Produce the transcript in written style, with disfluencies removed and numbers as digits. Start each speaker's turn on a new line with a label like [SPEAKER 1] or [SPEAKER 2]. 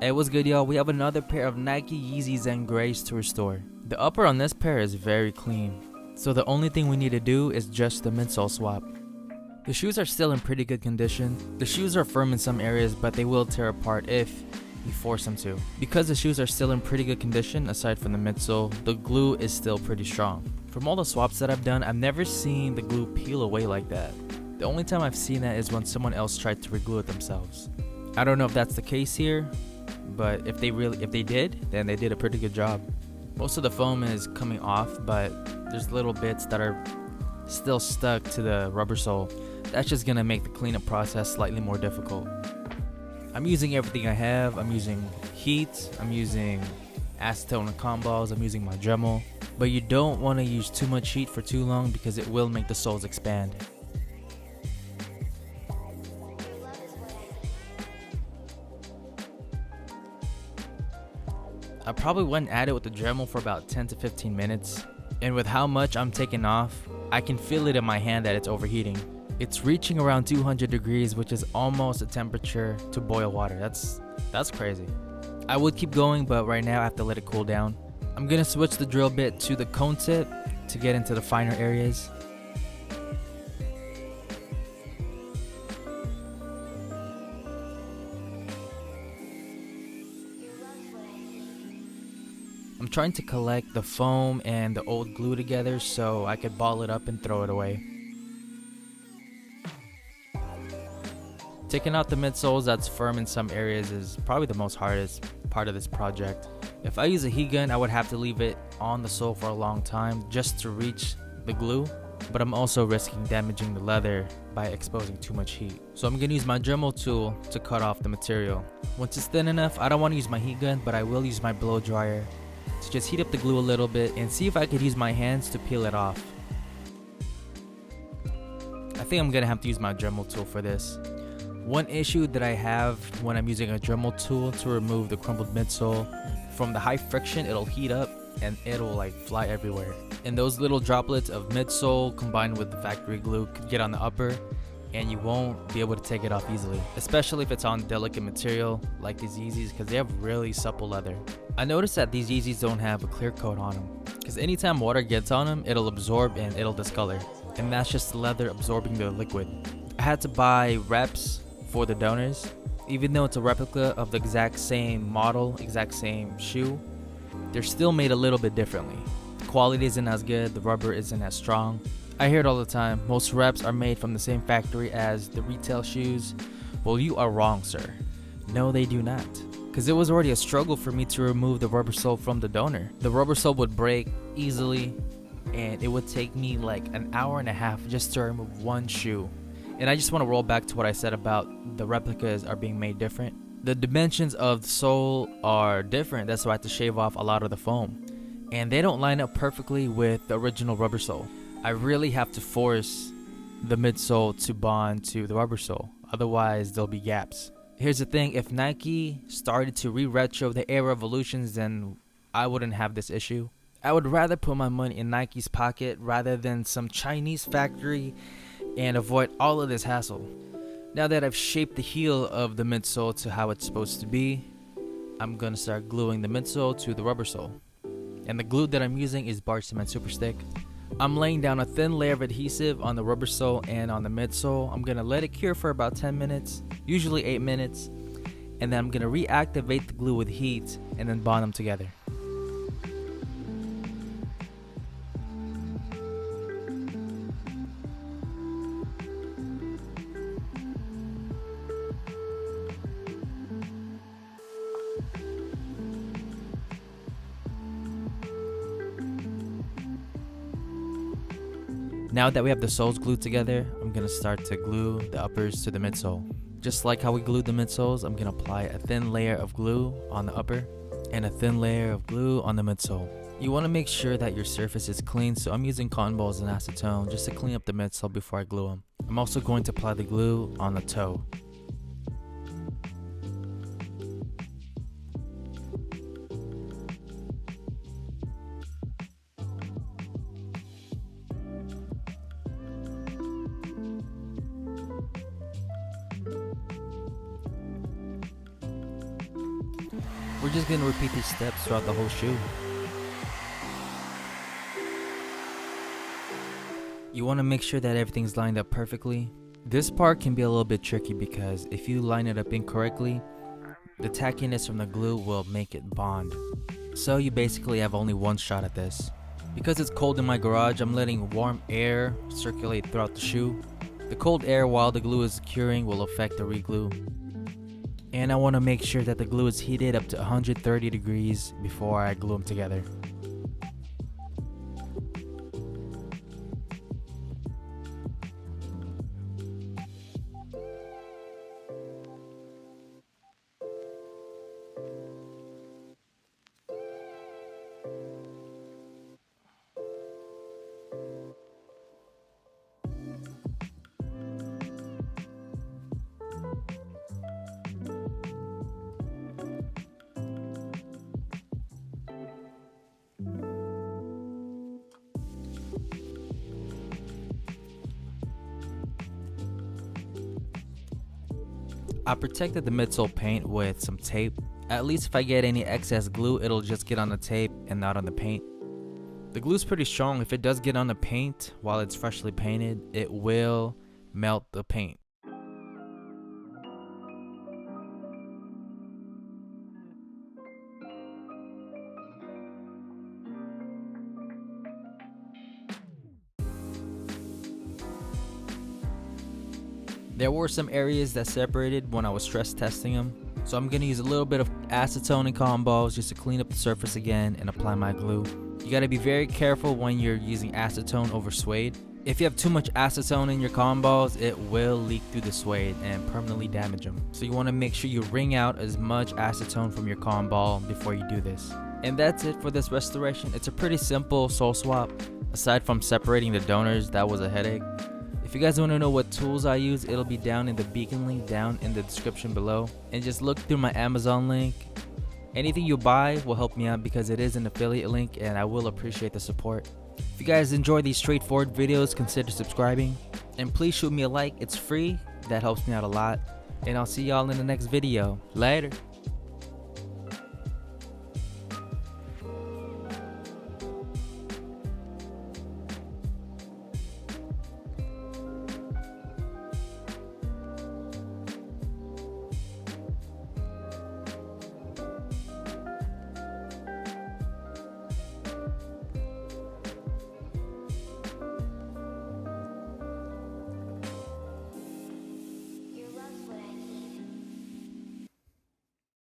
[SPEAKER 1] Hey, what's good, y'all? We have another pair of Nike Yeezy Zen Greys to restore. The upper on this pair is very clean, so the only thing we need to do is just the midsole swap. The shoes are still in pretty good condition. The shoes are firm in some areas, but they will tear apart if you force them to. Because the shoes are still in pretty good condition, aside from the midsole, the glue is still pretty strong. From all the swaps that I've done, I've never seen the glue peel away like that. The only time I've seen that is when someone else tried to reglue it themselves. I don't know if that's the case here, but if they did, then they did a pretty good job. Most of the foam is coming off, but there's little bits that are still stuck to the rubber sole. That's just gonna make the cleanup process slightly more difficult. I'm using everything I have. I'm using heat, I'm using acetone and cotton balls, I'm using my Dremel. But you don't want to use too much heat for too long because it will make the soles expand. I probably went at it with the Dremel for about 10 to 15 minutes, and with how much I'm taking off, I can feel it in my hand that it's overheating. It's reaching around 200 degrees, which is almost a temperature to boil water. That's crazy. I would keep going, but right now I have to let it cool down. I'm gonna switch the drill bit to the cone tip to get into the finer areas. I'm trying to collect the foam and the old glue together so I could ball it up and throw it away. Taking out the midsoles that's firm in some areas is probably the most hardest part of this project. If I use a heat gun, I would have to leave it on the sole for a long time just to reach the glue, but I'm also risking damaging the leather by exposing too much heat. So I'm gonna use my Dremel tool to cut off the material. Once it's thin enough, I don't want to use my heat gun, but I will use my blow dryer to just heat up the glue a little bit and see if I could use my hands to peel it off. I think I'm gonna have to use my Dremel tool for this. One issue that I have when I'm using a Dremel tool to remove the crumbled midsole, from the high friction it'll heat up and it'll like fly everywhere. And those little droplets of midsole combined with the factory glue could get on the upper and you won't be able to take it off easily, especially if it's on delicate material like these Yeezys because they have really supple leather. I noticed that these Yeezys don't have a clear coat on them because anytime water gets on them, it'll absorb and it'll discolor, and that's just the leather absorbing the liquid. I had to buy reps for the donors. Even though it's a replica of the exact same model, exact same shoe, they're still made a little bit differently. The quality isn't as good, the rubber isn't as strong. I hear it all the time, most reps are made from the same factory as the retail shoes. Well, you are wrong, sir. No, they do not. Because it was already a struggle for me to remove the rubber sole from the donor. The rubber sole would break easily, and it would take me like an hour and a half just to remove one shoe. And I just want to roll back to what I said about the replicas are being made different. The dimensions of the sole are different, that's why I have to shave off a lot of the foam. And they don't line up perfectly with the original rubber sole. I really have to force the midsole to bond to the rubber sole, otherwise there'll be gaps. Here's the thing, if Nike started to re-retro the Air Revolutions, then I wouldn't have this issue. I would rather put my money in Nike's pocket rather than some Chinese factory and avoid all of this hassle. Now that I've shaped the heel of the midsole to how it's supposed to be, I'm gonna start gluing the midsole to the rubber sole. And the glue that I'm using is Bar Cement Super Stick. I'm laying down a thin layer of adhesive on the rubber sole and on the midsole. I'm gonna let it cure for about 10 minutes, usually 8 minutes, and then I'm gonna reactivate the glue with heat and then bond them together. Now that we have the soles glued together, I'm gonna start to glue the uppers to the midsole. Just like how we glued the midsoles, I'm gonna apply a thin layer of glue on the upper and a thin layer of glue on the midsole. You wanna make sure that your surface is clean, so I'm using cotton balls and acetone just to clean up the midsole before I glue them. I'm also going to apply the glue on the toe. We're just going to repeat these steps throughout the whole shoe. You want to make sure that everything's lined up perfectly. This part can be a little bit tricky because if you line it up incorrectly, the tackiness from the glue will make it bond. So you basically have only one shot at this. Because it's cold in my garage, I'm letting warm air circulate throughout the shoe. The cold air while the glue is curing will affect the reglue. And I want to make sure that the glue is heated up to 130 degrees before I glue them together. I protected the midsole paint with some tape. At least if I get any excess glue, it'll just get on the tape and not on the paint. The glue's pretty strong. If it does get on the paint while it's freshly painted, it will melt the paint. There were some areas that separated when I was stress testing them, so I'm going to use a little bit of acetone and cotton balls just to clean up the surface again and apply my glue. You got to be very careful when you're using acetone over suede. If you have too much acetone in your cotton balls, it will leak through the suede and permanently damage them. So you want to make sure you wring out as much acetone from your cotton ball before you do this. And that's it for this restoration. It's a pretty simple sole swap. Aside from separating the donors, that was a headache. If you guys want to know what tools I use, it'll be down in the beacon link down in the description below. And just look through my Amazon link. Anything you buy will help me out because it is an affiliate link and I will appreciate the support. If you guys enjoy these straightforward videos, consider subscribing. And please shoot me a like, it's free, that helps me out a lot. And I'll see y'all in the next video. Later.